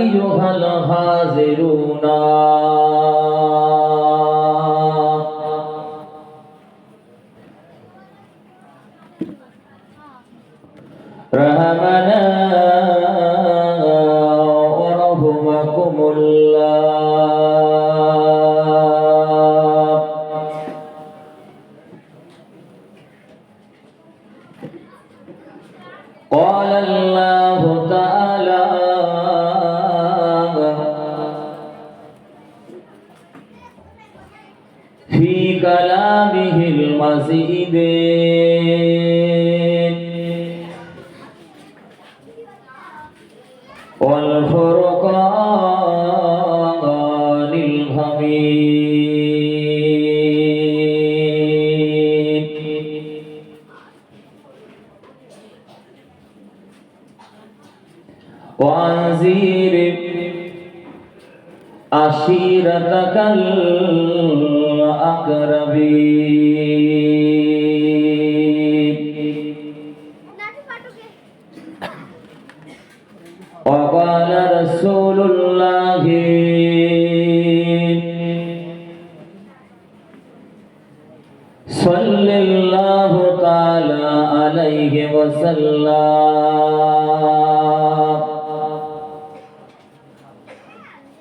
আইয়ুহাল হাযিরুনা রাহমানা ওয়া রাহমাকুমুল্লাহ قال الله تعالى في كلامه المجيد والفرقان الحميد وأنذر عشيرتك الأقربين وقال رسول الله صلى الله تعالى عليه وسلم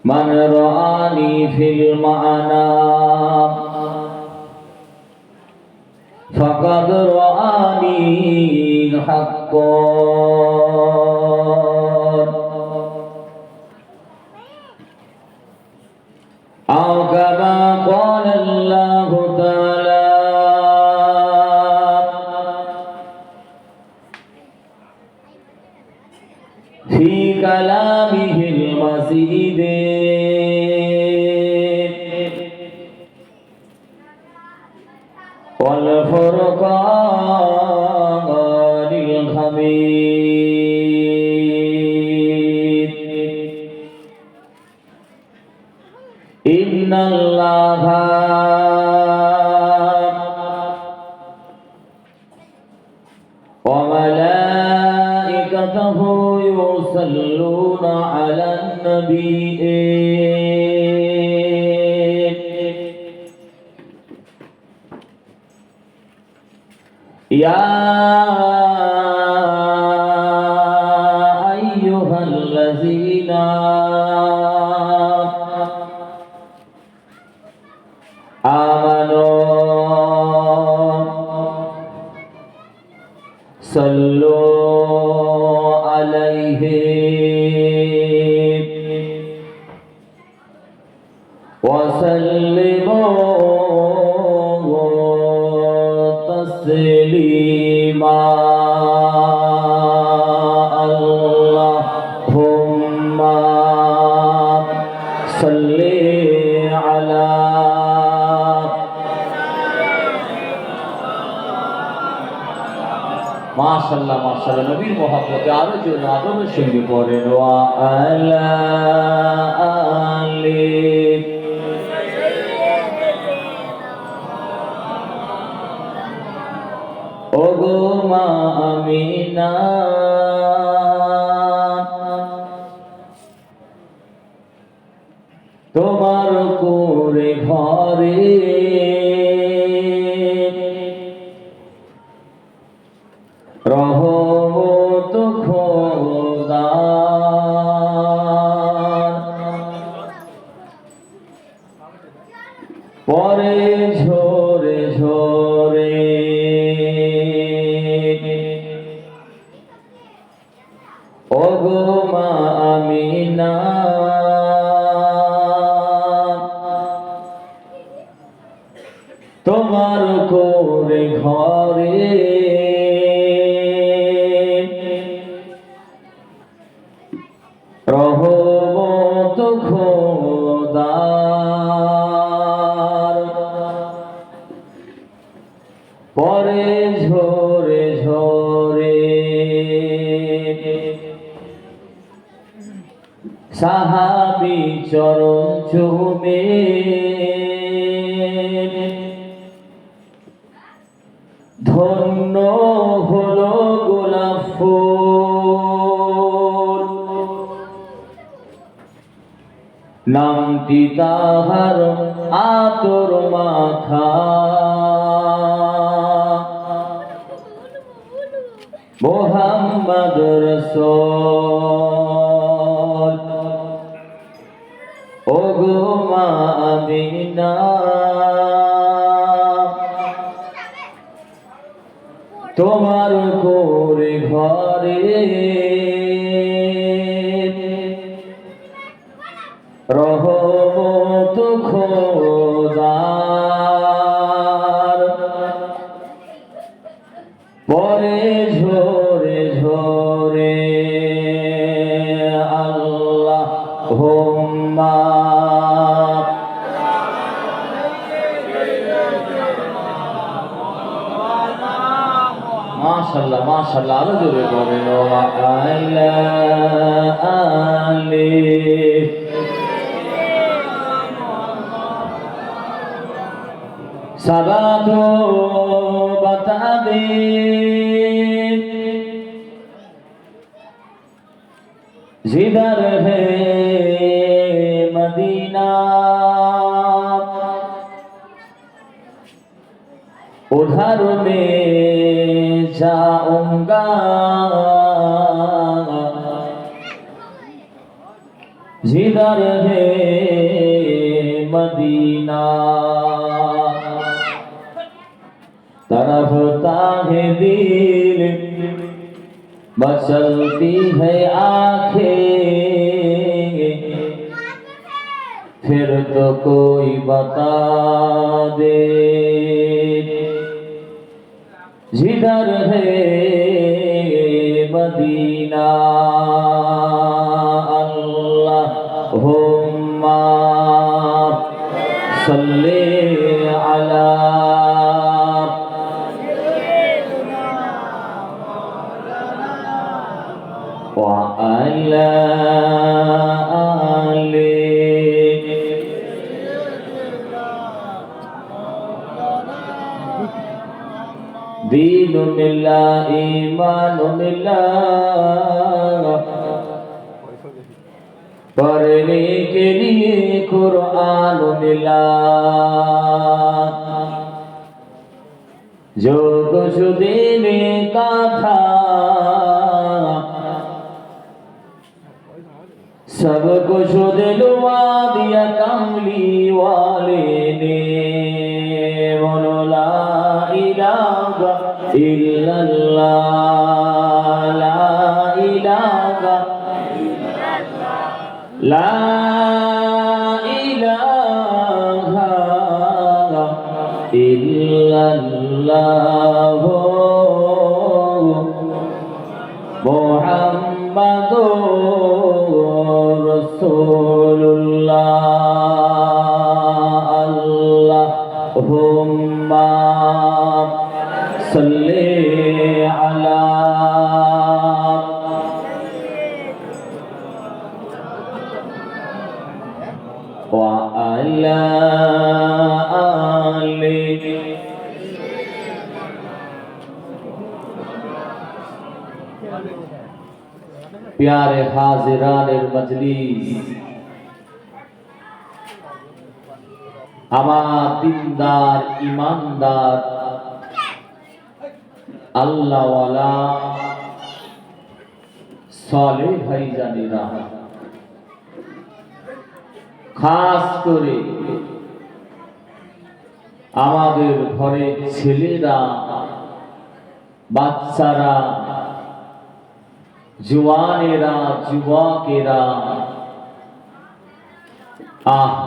من رآني في المنام فقد رآني حقا أو كما قال الله تعالى في كلامه المجيد والفرقان الحميد إن الله وملائكته يصلون على النبي يا أيها الذين آمنوا صلوا عليه وسلموا تسليما اللهم صل على মাশাআল্লাহ মাশাআল্লাহ নবীর মহব্বতে আরো জোরে আদবের সঙ্গে পড়েন ওয়া আলা আলি ওগো মা আমিনা তোমার কোরে ঘরে রহমত খোদার পরে ঝরে ঝরে ওগো মা আমিনা তোমার কোরে ঘরে রহমত খোদার পরে ঝরে ঝরে সাহাবী চরণ চুমে ধন্য হলো গোলাপ ফুল নামটি তাহার আতর মাখা, মুহাম্মদ রাসূল। ওগো মা আমিনা, তোমার কোরে ঘরে রহমত খোদার পরে ঝরে ঝরে আল্লাহুম্মা মাশাআল্লাহ মাশাআল্লাহ, আরো জোরে বলেন ওয়া আলা আলি। সালাতো বাতাবে जिधर है मदीना, उधर में जाऊंगा, जिधर है मदीना, तरफता है दिल मचलती है आंखें, फिर तो कोई बता दे जिधर है मदीना। अल्लाहुम्मा सल्ली अला वा अला आले। दीन मिल्लाह ईमान मिल्लाह, पढ़ने के लिए कुरान मिला, जो कुछ देने का था सब कुछ दिलवा दिया कमली वाले ने। बोलो ला इलाहा इल्लल्लाह, ला इलाहा ला इलाहा इल्लल्लाह मुहम्मदुर रसूलुल्लाह। अल्लाहुम्मा सल्ली अला वा अला आले। प्यारे हाजिरानेर मजलिस, আমার দিনদার ইমানদার আল্লাহওয়ালা সালেহ ভাইজানেরা, খাস করে আমাদের ঘরে ছেলেরা, বাচ্চারা, জওয়ানেরা, যুবকেরা,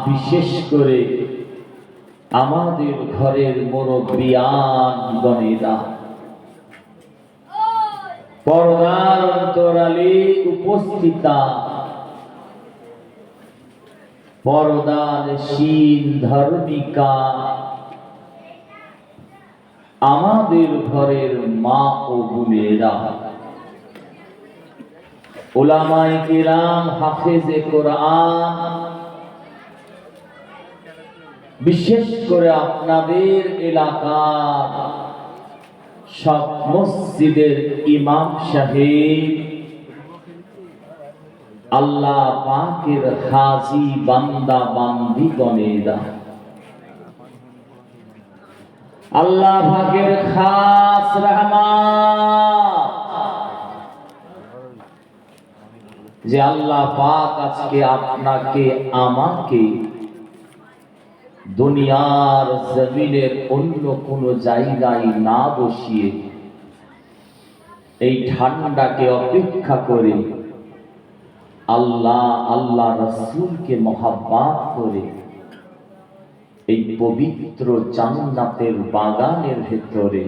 বিশেষ করে আমাদের ঘরের মুরব্বিয়ানগণেরা, পর্দার অন্তরালে উপস্থিতা, পর্দানশীল ধার্মিকা, আমাদের ঘরের মা ও বোনেরা, উলামায়ে কিরাম, হাফেজে কোরআন, বিশেষ করে আপনাদের এলাকার সব মসজিদের ইমাম সাহেব, আল্লাহ পাকের হাজি বান্দা বান্দিগণেরা, আল্লাহ পাকের খাস রহমত যে আল্লাহ পাক আজকে আপনাকে আমাকে দুনিয়ার জমিনের অন্য কোনো জায়গায় না বসিয়ে এই ঠান্ডাকে অপেক্ষা করে আল্লাহ রাসূলকে মহব্বত করে এই পবিত্র জান্নাতের বাগানের ভেতরে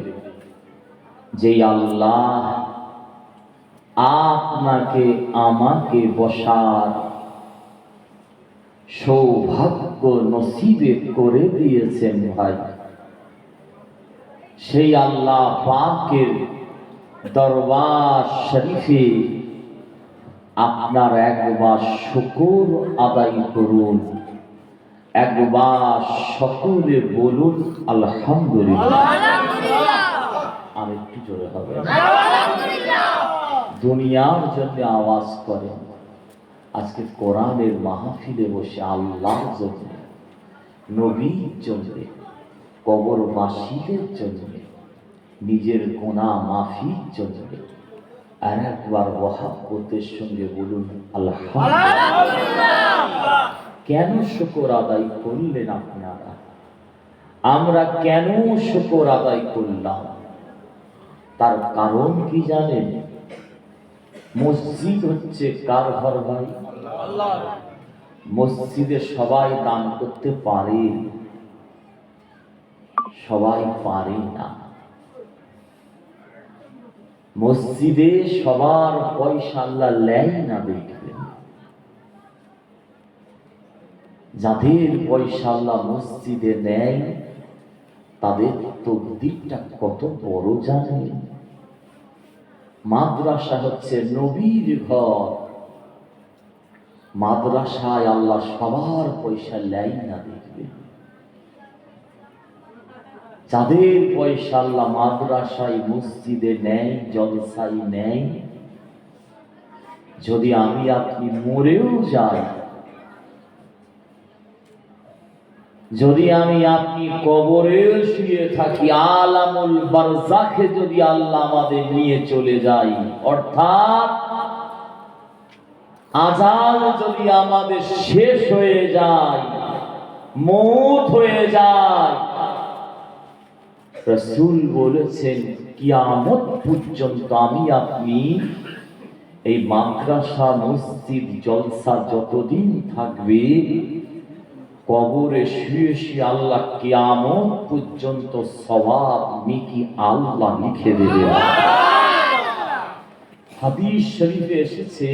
যে আল্লাহ আপনাকে আমাকে বসার সৌভাগ্য নসিবে করে দিয়েছেন ভাই, সেই আল্লাহ পাকের দরবার শরীফে আপনার একবার শুকর আদায় করুন, একবার সকলে বলুন আলহামদুলিল্লাহ। আর একটু জোরে হবে, দুনিয়ার জন্য আওয়াজ করেন। আজকে কোরআনের মাহফিলে বসে আল্লাহর জন্য, নবীর জন্য, কবরবাসীদের জন্য, নিজের গুনাহ মাফির জন্য আর একবার মহব্বতের সঙ্গে বলুন আলহামদুলিল্লাহ। কেন শুকর আদায় করলেন আপনারা? আমরা কেন শুকর আদায় করলাম? তার কারণ কি জানেন? মসজিদ হচ্ছে কার ঘর ভাই? আল্লাহর। মসজিদে সবাই দান করতে পারে? সবাই পারে না। মসজিদে সবার পয়সা আল্লাহ নেয় না। দেখবেন যাদের পয়সা আল্লাহ মসজিদে নেয় তাদের তকদিরটা কত বড় জানেন? মাদ্রাসা হচ্ছে নবীর ঘর, মাদ্রাসায় আল্লাহ সবার পয়সা নেয় না। দেখবেন যাদের পয়সা আল্লাহ মাদ্রাসায় মসজিদে নেয়, জলসায় নেয়, যদি আমি আপনি মরেও যাই, যদি আমি আপনি কবরেও শুয়ে থাকি, আলামুল বারজাখে যদি আল্লাহ আমাদের নিয়ে চলে যাই, অর্থাৎ আজান যদি আমাদের শেষ হয়ে যায়, মওত হয়ে যায়, রাসূল বলেছেন কিয়ামত পর্যন্ত আমি আপনি এই মাদ্রাসা মসজিদ জলসা যতদিন থাকবে, কবরে শুয়ে শুয়ে আল্লাহ কিয়ামত পর্যন্ত সওয়াব নেকি আল্লাহ লিখে দেবে। হাদিস শরীফে এসেছে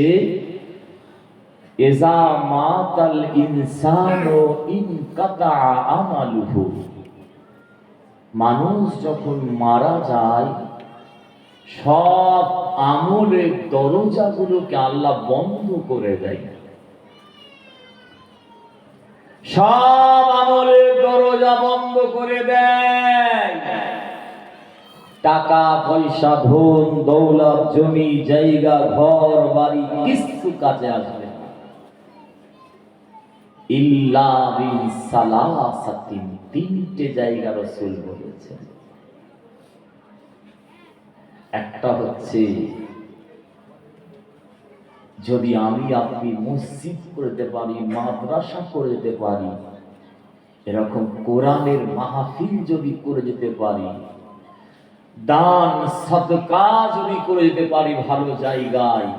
ইজা মাতাল ইনসানু ইনকাতা আমালুহু, মানুষ যখন মারা যায় সব আমলের দরজাগুলোকে আল্লাহ বন্ধ করে দেয়। সব আমলের দরজা বন্ধ করে দেয়। টাকা পয়সা, ধন দৌলত, জমি জায়গা, ঘর বাড়ি কিছু কাজে আসবে না। ইল্লা বিসালাসাতিন, তিনটে জায়গা রাসূল বলেছেন। একটা হচ্ছে যদি আমি আপনি মসজিদ করতে পারি, মাদ্রাসা করে যেতে পারি, এরকম কোরআনের মাহফিল যদি করে যেতে পারি, দান সাদকা যদি করে যেতে পারি ভালো জায়গায়,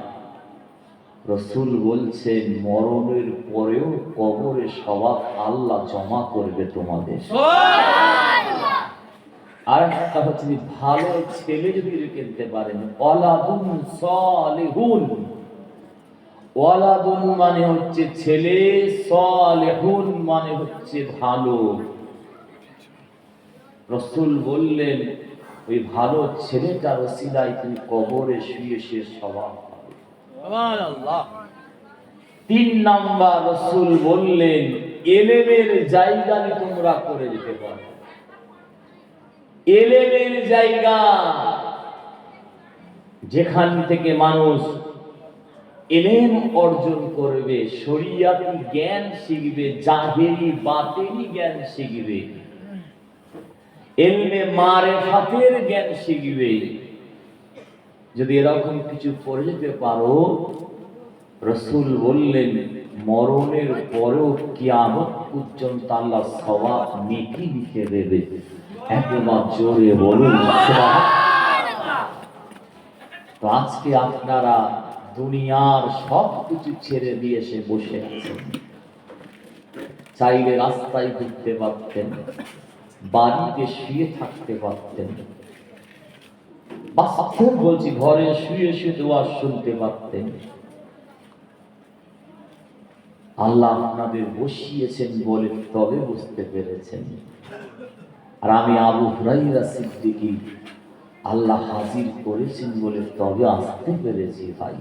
রাসূল বলছেন মরণের পরেও কবরে সওয়াব আল্লাহ জমা করবে তোমাদের। আর একটা হচ্ছে ভালো ছেলে যদি রেখে দিতে পারেন, ওয়ালাদুন সালিহুন, ওয়ালাদুন মানে হচ্ছে ছেলে, সালিহুন মানে হচ্ছে ভালো। রাসূল বললেন ওই ভালো ছেলেটার ওসিলায় তুমি কবরে শুয়ে শুয়ে সওয়াব পাবে। সুবহানাল্লাহ। 3 নাম্বার রাসূল বললেন ইলমের জায়গা তোমরা করে যেতে পারো। ইলমের জায়গা যেখান থেকে মানুষ ইলম অর্জন করবে, শরিয়াতি জ্ঞান শিখবে, জাহেরি বাতিনি জ্ঞান শিখবে, ইলমে মারিফাতের জ্ঞান শিখবে। যদি এরকম কিছু পড়ে যেতে পারো, রাসূল বললেন মরণের পরেও কিয়ামত পর্যন্ত আল্লাহ সওয়াব নেকি লিখে দেবে। একবার জোরে বলুন সুবহানাল্লাহ। তো আজকে আপনারা দুনিয়ার সব কিছু ছেড়ে দিয়ে এসে বসে আছেন। চাইলে রাস্তায় ঘুরতে পারতেন, বাড়িতে শুয়ে থাকতে পারতেন, বাস্তব বলছি ঘরে শুয়ে শুয়ে ওয়াজ শুনতে পারতেন। আল্লাহ আপনাদের বসিয়েছেন বলে তবে বুঝতে পেরেছেন। আর আমি আবু হুরায়রা সিদ্দিকী আল্লাহ হাজির করেছেন বলে তবে আসতে পেরেছি। ভাই,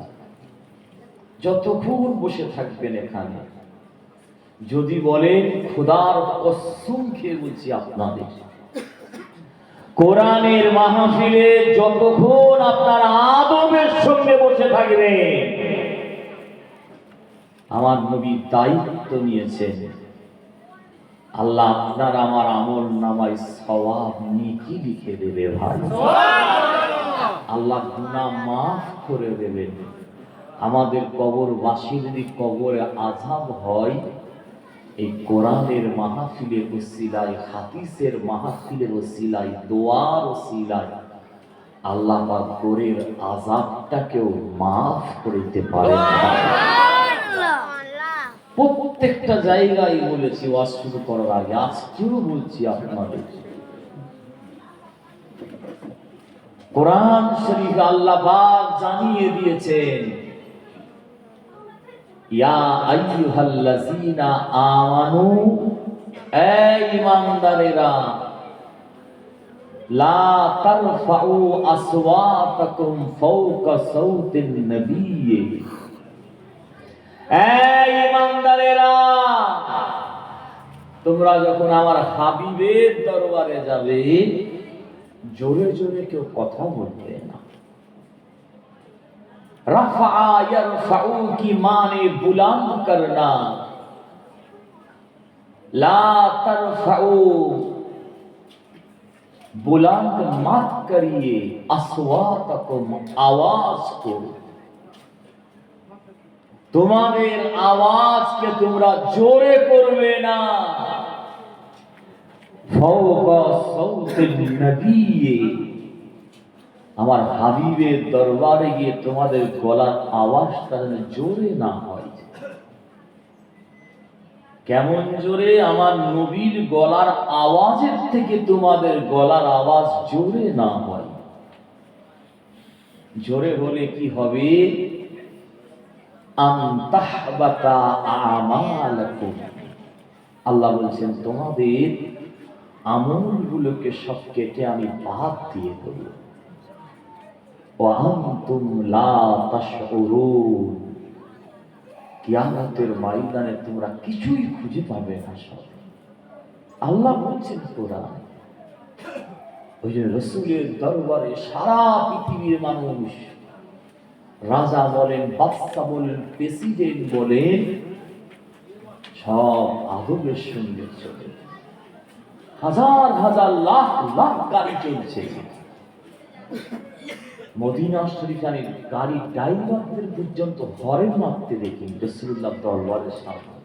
যতক্ষণ বসে থাকবেন এখানে, যদি বলেন খোদার কসম খেয়ে বলছি আপনাদের, কোরআনের মাহফিলে যতক্ষণ আপনার আদবের সঙ্গে বসে থাকবেন, আমার নবী দায়িত্ব নিয়েছেন, আল্লাহ আপনার আমার আমল নামায় সওয়াব নেকি লিখে দেবে। ভাই, আল্লাহ গুনাহ মাফ করে দেবেন। আমাদের কবরবাসী যদি কবরে আযাব হয়, এই কোরআনের মাহফিলের ওসিলায়, হাদিসের মাহফিলের ওসিলায়, দোয়ার ওসিলায় আল্লাহ পাক কবরের আযাবটাকেও মাফ করে দিতে পারেন। প্রত্যেকটা জায়গায় বলেছি ওয়াজ শুরু করার আগে, আজকেও বলছি আপনাদের, কোরআন শরীফে আল্লাহ পাক জানিয়ে দিয়েছেন, ইয়া আইয়ুহাল্লাযীনা আমানু, হে ঈমানদারেরা, লা তারফাউ আসওয়াতাকুম ফাওকা সাউতিন নবী, এই ঈমানদারেরা, তোমরা যখন আমার হাবিবের দরবারে যাবে, জোরে জোরে কেউ কথা বলবে না। রাফা ইয়ারফাউ কি মানে বুলন্দ করনা, লা তারফাউ বুলন্দ মত করিয়ে আসওয়াতাকুম, আওয়াজ को, তোমাদের আওয়াজকে তোমরা জোরে করবে না। ফাওকা সাউতিন নবী, আমার হাবিবের দরবারে গিয়ে তোমাদের গলার আওয়াজটা যেন জোরে না হয়। কেমন জোরে? আমার নবীর গলার আওয়াজের থেকে তোমাদের গলার আওয়াজ জোরে না হয়। জোরে হলে কি হবে? আনতাহবাতা আমালাকুম, আল্লাহ বলছেন তোমাদের আমলগুলোকে সব কেটে আমি বাদ দিয়ে দেব। ওয়া আনতুম লা তাশউরুন, কিয়ামতের ময়দানে তোমরা কিছুই খুঁজে পাবে না। সব আল্লাহ বলছেন কোরআন। ওই যে রাসূলের দরবারে সারা পৃথিবীর মানুষ, রাজা বলেন, বাদশা বলেন, প্রেসিডেন্ট বলেন, সব আদবের সঙ্গে চলে। হাজার হাজার লাখ লাখ গাড়ি চলছে। মদিনা শরীফে গাড়ি ড্রাইভারদের পর্যন্ত হরেন মারতে দেখি রাসূলুল্লাহ দরবারের সামনে।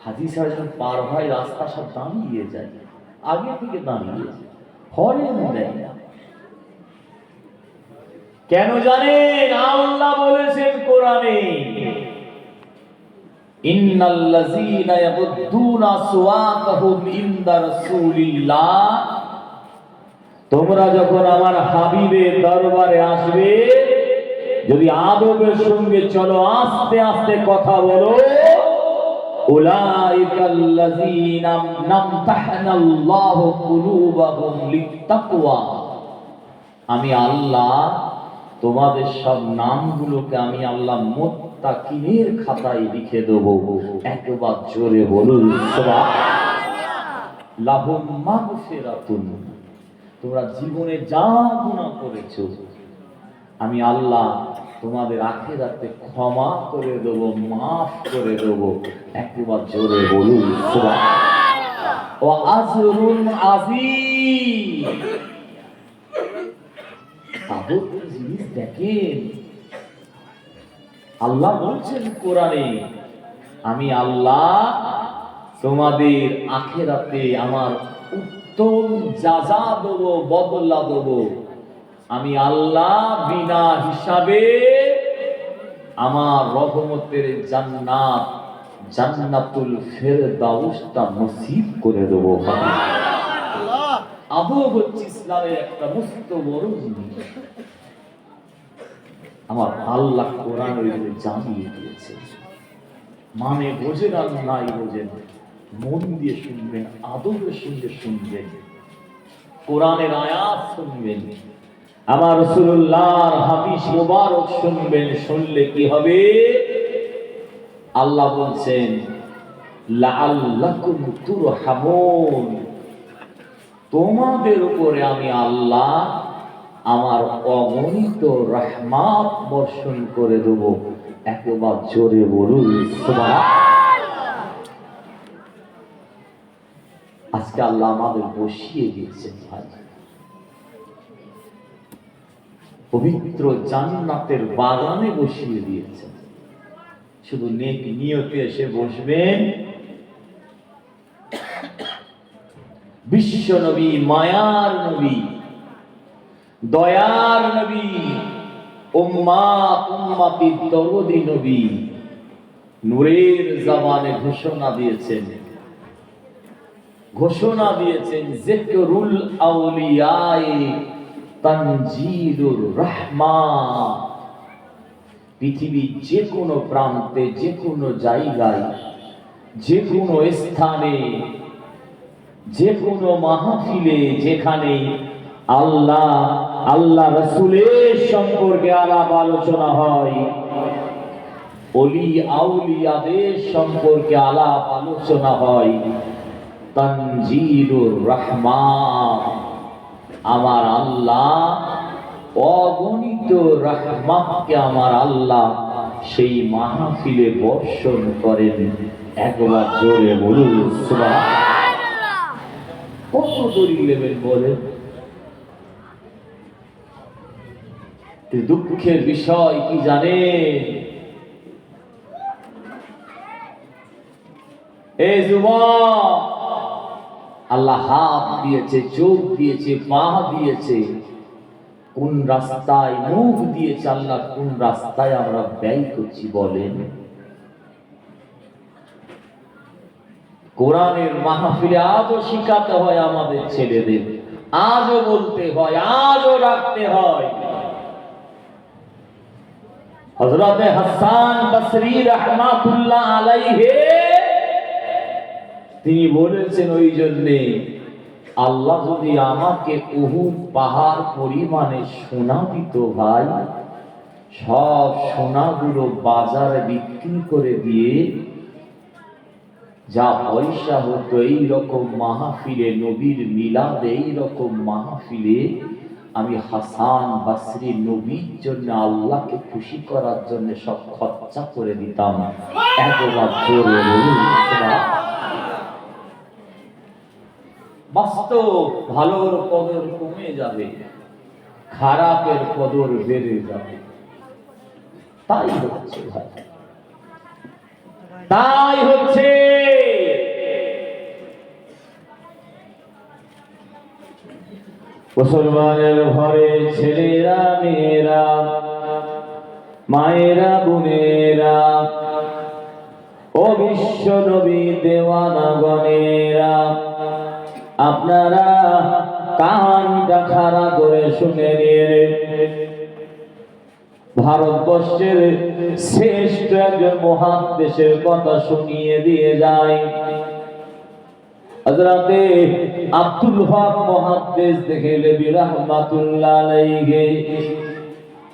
হাজী সাহেব যখন পার হয় রাস্তা সব দাঁড়িয়ে যায়, আগে থেকে দাঁড়িয়ে হরেন দেয় না। কেন জানেন? আল্লাহ বলেছেন কোরআনে, ইন্নাল্লাযীনা ইয়াগুদ্দুনা আসওয়াতাহুম ইনদা রাসূলিল্লাহ, তোমরা যখন আমার হাবিবের দরবারে আসবে, যদি আদবের সঙ্গে চলো, আস্তে আস্তে কথা বলো, উলাইকাল্লাযীনা নামতাহনাল্লাহু কুলুবাহুম লিত্তাকওয়া, আমি আল্লাহ তোমাদের সব নামগুলোকে আমি আল্লাহ মুত্তাকিনের খাতায় লিখে দেব। একবার জোরে বলুন সুবহানাল্লাহ। লাহুম মাগফিরাতুন, তোমরা জীবনে যা গুনাহ করেছো আমি আল্লাহ তোমাদের আখিরাতে ক্ষমা করে দেব, মাফ করে দেব। একবার জোরে বলুন সুবহানাল্লাহ। ওয়া আজরুন আযীম। তাহলে জিনিস দেখেন, আল্লাহ বলছেন কোরআনে, আমি আল্লাহ তোমাদের আখিরাতে আমার উত্তম যাজা দেব, বদলা দেব। আমি আল্লাহ বিনা হিসাবে আমার রহমতের জান্নাত, জান্নাতুল ফেরদাউসটা নসিব করে দেব। আদব হচ্ছে ইসলামের একটা মস্ত বড় জিনিস। আমার আল্লাহ কোরআন ওইভাবে জানিয়ে দিয়েছে। মানে বোঝেন আর নাই বোঝেন, মন দিয়ে শুনবেন, আদবের সঙ্গে শুনবেন, কোরআনের আয়াত শুনবেন, আমার রাসূলুল্লাহর হাদিস মুবারক শুনবেন। শুনলে কি হবে? আল্লাহ বলছেন লাআল্লাকুম তুরহামুন, তোমাদের উপরে আমি আল্লাহ আমার অগণিত রহমত বর্ষণ করে দেব। একবার জোরে বলুন সুবহানাল্লাহ। আজকে আল্লাহ আমাদের বসিয়ে দিয়েছেন ভাই, পবিত্র জান্নাতের বাগানে বসিয়ে দিয়েছেন। শুধু নেক নিয়তে এসে বসবেন। বিশ্ব নবী, মায়ার নবী, দয়ার নবী, উম্মাত উম্মতির দরদি নবী নূরের জবানে ঘোষণা দিয়েছেন যিকরুল আউলিয়ায়ে তানজিলুর রহমান। পৃথিবীর যে কোনো প্রান্তে, যে কোনো জায়গায়, যে কোনো স্থানে, যে কোনো মাহফিলে, যেখানে আল্লাহ রাসূলের সম্পর্কে আলাপ আলোচনা হয়, ওলি আউলিয়াদের সম্পর্কে আলাপ আলোচনা হয়, তানজিলুর রহমান, আমার আল্লাহ অগণিত রহমতকে আমার আল্লাহ সেই মাহফিলে বর্ষণ করেন। একবার জোরে বলুন সুবহানাল্লাহ। কত দড়ি নেবেন বলেন? দুঃখের বিষয় কি জানেন? এই যুবক, আল্লাহ হাত দিয়েছে, চোখ দিয়েছে, পা দিয়েছে, কোন রাস্তায় মুখ দিয়েছে আল্লাহ, কোন রাস্তায় আমরা ব্যয় করছি বলেন? কোরআনের মাহফিলে আজও শিখাতে হয় আমাদের ছেলেদের, আজও বলতে হয়, আজও রাখতে হয়। হযরত হাসান বসরি রাহমাতুল্লাহ আলাইহি তিনি বলেছেন, ওই জন্যে আল্লাহ যদি আমাকে উহুদ পাহাড় পরিমাণে সোনা দিত ভাই, সব সোনাগুলো বাজারে বিক্রি করে দিয়ে যা পয়সা হতো এই রকম মাহফিলে, নবীর মিলাদে, এই রকম মাহফিলে আমি হাসান বসরি নবীর জন্য, আল্লাহকে খুশি করার জন্য সব খরচা করে দিতাম। একবার জোরে বলুন সুবহানাল্লাহ। বাস্তব, ভালোর কদর কমে যাবে, খারাপের কদর বেড়ে যাবে। তাই হচ্ছে ভাই, তাই হচ্ছে। মুসলমানের ঘরে ছেলেরা, মেয়েরা, মায়েরা, বোনেরা, ও বিশ্ব নবী দেওয়ানা গণেরা, আপনারা কানটা খাড়া করে শুনে নিন। ভারতবর্ষের শ্রেষ্ঠ একজন মুহাদ্দিসের কথা শুনিয়ে দিয়ে যায়। হযরতে আব্দুল হক মুহাদ্দিস দেহলভী রাহমাতুল্লাহ আলাইহি,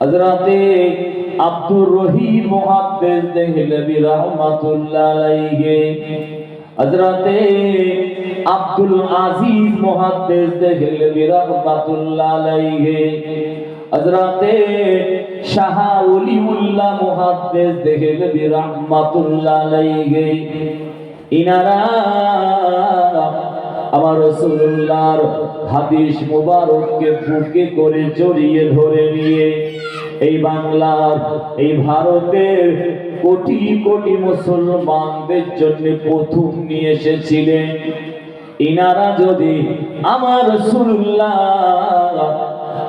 হযরতে আব্দুর রহিম মুহাদ্দিস দেহলভী রাহমাতুল্লাহ আলাইহি, হযরতে আব্দুল আজিজ মুহাদ্দিস দেহলভী রাহমাতুল্লাহ আলাইহি, হযরতে শাহ ওলিউল্লাহ মুহাদ্দিস দেহলভী রাহমাতুল্লাহ আলাইহি ইনারা আমার রাসূলুল্লাহর হাদিস মুবারককে বুকে করে জড়িয়ে ধরে নিয়ে এই বাংলার এই ভারতের কোটি কোটি মুসলমানদের জন্য প্রথম নিয়ে এসেছিলেন। ইনারা যদি আমার রাসূলুল্লাহ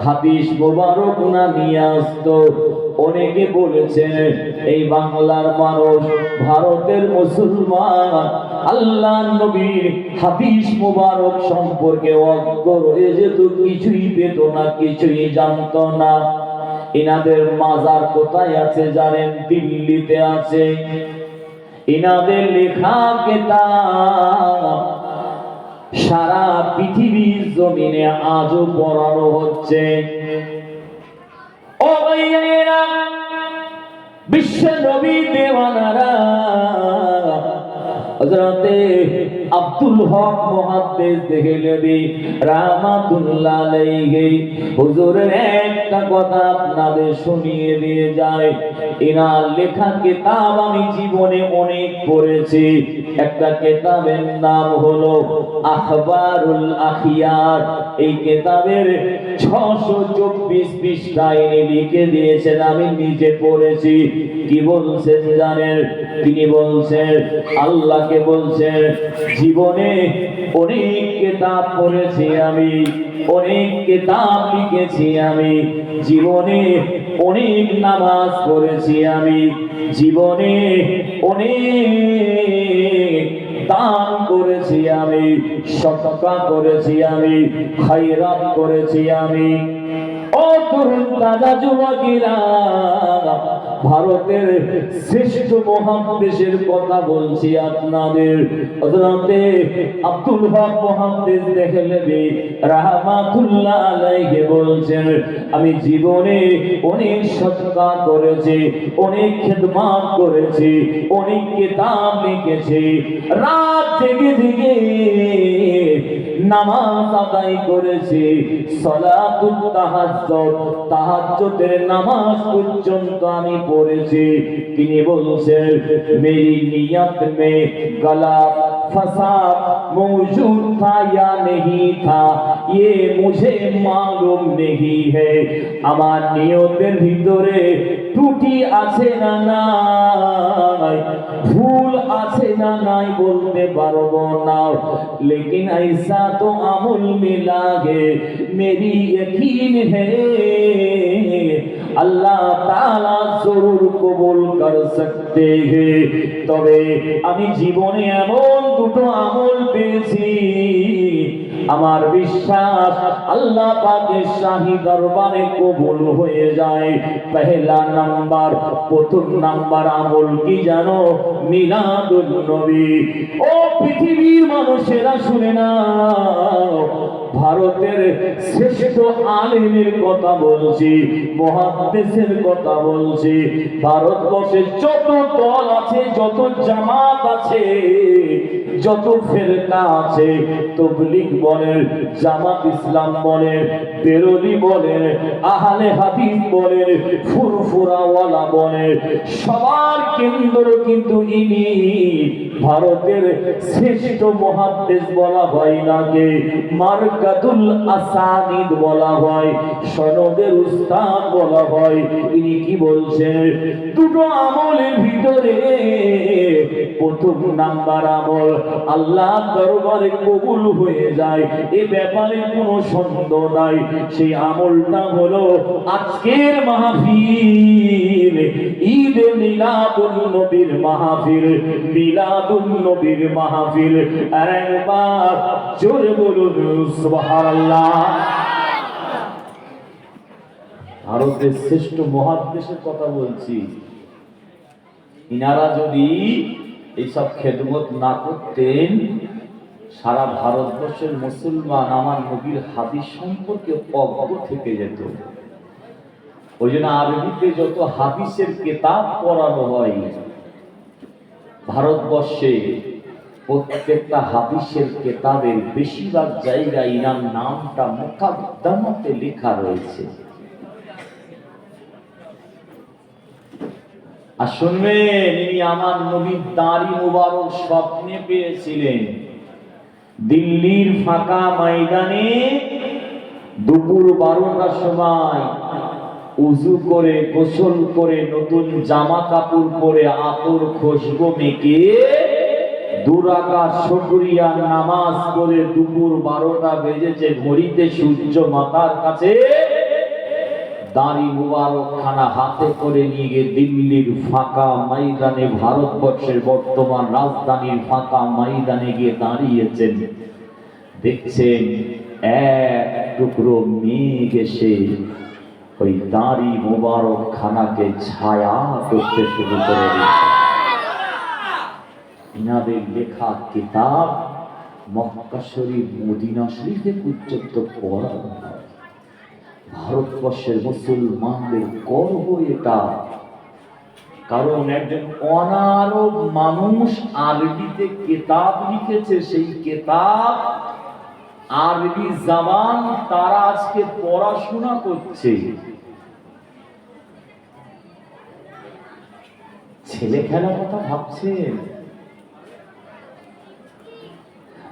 হাদিস মুবারক না নিয়ে আসতো, অনেকে বলেছেন এই বাংলার মানুষ, ভারতের মুসলমান আল্লাহর নবীর হাদিস মুবারক সম্পর্কে অজ্ঞ হয়ে যেত, কিছুই পেত না, কিছুই জানতো না। ইনাদের মাজার কোথায় আছে জানেন? দিল্লিতে আছে। ইনাদের লেখা কিতাব সারা পৃথিবীর জমিনে আজও পড়ানো হচ্ছে। ও ভাইয়েরা, বিশ্ব নবী দেওয়ানারা, হযরতে আব্দুল হক মুহাদ্দিস দেহলভী রাহমাতুল্লাহ আলাইহি হুজুরের একটা কথা আপনাদের শুনিয়ে দিয়ে যায়। এনার লেখা কিতাব আমি জীবনে অনেক পড়েছি। একটা কিতাবের নাম হলো আখবারুল আখিয়ার। এই কিতাবের 624 পৃষ্ঠায় লিখে দিয়েছেন, আমি নিজে পড়েছি। কি বলছেন জানেন? তিনি বলছেন, আল্লাহকে বলছেন, জীবনে অনেক কিতাব পড়েছি আমি, অনেক কিতাব লিখেছি আমি, জীবনে অনেক নামাজ পড়েছি আমি, জীবনে অনেক দান করেছি আমি, সদকা করেছি আমি, খায়রাত করেছি আমি। ও তরুণ তাজা যুবকেরা, ভারতের শ্রেষ্ঠ মহাদেশের কথা বলছি আপনাদের। হযরতে আব্দুল হক মুহাদ্দিস দেহলভী রাহমাতুল্লাহ আলাইহি বলছেন, আমি জীবনে অনেক সদকা করেছি, অনেক খিদমত করেছি, অনেক কিতাব লিখেছি, রাত জেগে জেগে নামাজ আদায় করেছি, সালাতুত তাহাজ্জুদ, তাহাজ্জুদের নামাজ পর্যন্ত আমি পড়েছি। তিনি বলছেন, মেরি নিয়ত মে গলত फसाद मौजूद था या नहीं था ये मुझे मालूम नहीं है। আমার নিয়তের ভিতরে ত্রুটি আছে না নাই, ভুল আছে না নাই বলতে পারবো না, लेकिन ऐसा तो अमल मिला है मेरी यकीन है अल्लाह ताला जरूर कबूल कर सकते हैं। তবে আমি জীবনে এমন দুটো আমল পেয়েছি, আমার বিশ্বাস আল্লাহ পাকের শাহী দরবারে কবুল হয়ে যায়। পহেলা নাম্বার, প্রথম নাম্বার আমল কি জানো? মিলাদুন নবী। ও পৃথিবীর মানুষেরা শুনে নাও, ভারতের শ্রেষ্ঠ আলেমের কথা বলছি, মুহাদ্দিসের কথা বলছি। ভারতবর্ষে যত দল আছে, যত জামাত আছে, যত ফিরকা আছে, তাবলীগ বলেন, জামাত ইসলাম বলেন, বেরোলি বলেন, আহলে হাদিস বলেন, ফুরফুরাওয়ালা বলেন, সবার কেন্দ্র কিন্তু ইনি। ভারতের শ্রেষ্ঠ মুহাদ্দিস বলা হয় নাকি, মারকাতুল আসানিদ বলা হয়, সনদের উস্তাদ বলা হয়। ইনি কি বলছেন? দুটো আমলের ভিতরে প্রথম নাম্বার আমল আল্লাহ দরবারে কবুল হয়ে যায়, এ ব্যাপারে কোনো সন্দেহ নাই। সেই আমলটা হলো আজকের মাহফিল, ঈদ মিলাদুন নবীর মাহফিল, মিলাদুন নবীর মাহফিল। আর একবার জোরে বলুন সুবহানাল্লাহ। ভারতের শ্রেষ্ঠ মুহাদ্দিসের কথা বলছি। ইনারা যদি এইসব খেদমত না করতেন, সারা ভারতবর্ষের মুসলমান আমার নবীর হাদিস সম্পর্কে অজ্ঞ থেকে যেত। ওই জন্য আরবিতে যত হাদিসের কিতাব পড়ানো হয়, ভারতবর্ষে প্রত্যেকটা হাদিসের কিতাবের বেশিরভাগ জায়গায় ইনার নামটা মুকাদ্দমাতে লেখা রয়েছে। আর শুনবেন, ইনি আমার নবীর দাড়ি মুবারক স্বপ্নে পেয়েছিলেন। দিল্লির ফাঁকা ময়দানে দুপুর 12টার সময় উজু করে গোসল করে নতুন জামা কাপড় পরে আতর খুশবু মেখে দুরাকাত শুকরিয়া নামাজ পড়ে দুপুর 12টা বেজেছে, ঘড়িতে সূর্য মাথার কাছে, দাড়ি মুবারক খানা হাতে করে নিয়ে গিয়ে দিল্লির ফাঁকা ময়দানে, ভারতবর্ষের বর্তমান রাজধানীর ফাঁকা ময়দানে গিয়ে দাঁড়িয়েছেন। দেখছেন এক টুকরো মেঘ এসে ওই দাড়ি মুবারক খানাকে ছায়া করতে শুরু করে দিয়েছে। ইনাদের লেখা কিতাব মক্কা শরীফ মদিনা শরীফে পর্যন্ত পড়া হয়। ভারতবর্ষের মুসলমানদের গর্ব এটা, কারণ একজন অনারব মানুষ আরবিতে কিতাব লিখেছে, সেই কিতাব আরবি জাবান তারা আজকে পড়াশোনা করছে। ছেলে খেলার কথা ভাবছেন?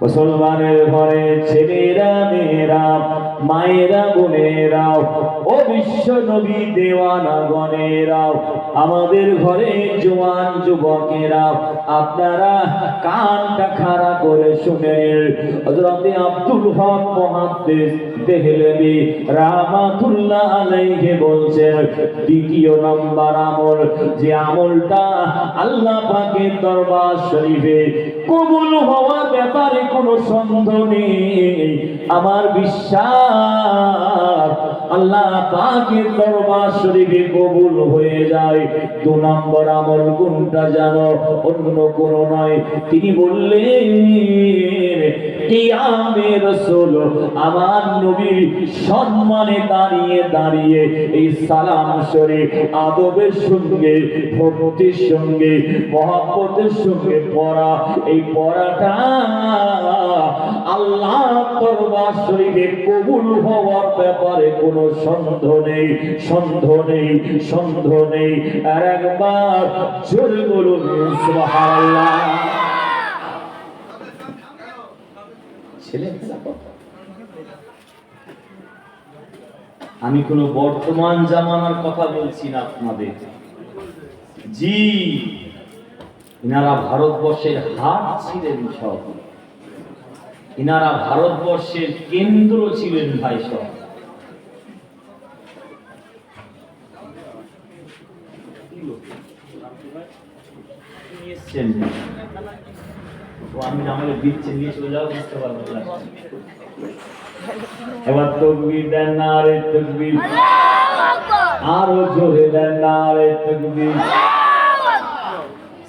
মুসলমানের ঘরে ছেলেরা মেয়েরা মায়েরা বোনেরা ও বিশ্ব নবী দেওয়ানা গণেরা, আমাদের ঘরে জওয়ান যুবকেরা, আপনারা কানটা খাড়া করে শুনেন। হযরত আব্দুল হক মুহাদ্দিস দেহলভী রাহমাতুল্লাহ আলাইহি বলছেন, দ্বিতীয় নম্বর আমল, যে আমলটা আল্লাহ পাকের দরবার শরীফে কবুল হওয়ার ব্যাপারে কোনো সন্দেহ নেই, আমার বিশ্বাস আল্লাহ পাকের দরবার শরীফে কবুল হয়ে যায়। 2 নম্বর আমল কোনটা জানো? অন্য কোনো নয়। তিনি বললেন, কিয়ামে রাসূল আমার নবী সম্মানে দাঁড়িয়ে দাঁড়িয়ে এই সালাম শরীফ আদবের সঙ্গে, ভক্তির সঙ্গে, মহব্বতের সঙ্গে পড়া, এই পড়াটা আল্লাহ দরবার শরীফে কবুল হওয়ার ব্যাপারে কোনো সন্দেহ নেই, সন্দেহ নেই, সন্দেহ নেই। আর একবার জোরে বলুন সুবহানাল্লাহ। আমি কোনো বর্তমান জামানার কথা বলছি না আপনাদের। জি, ইনারা ভারতবর্ষের হাট ছিলেন, সব ইনারা ভারতবর্ষের কেন্দ্র ছিলেন ভাই সব। আমি আমাকে দিচ্ছি, নিয়ে চলে যাও, বুঝতে পারবো। এবার তাকবীর দেন, নারে তাকবীর, আরো জোরে দেন, নারে তাকবীর।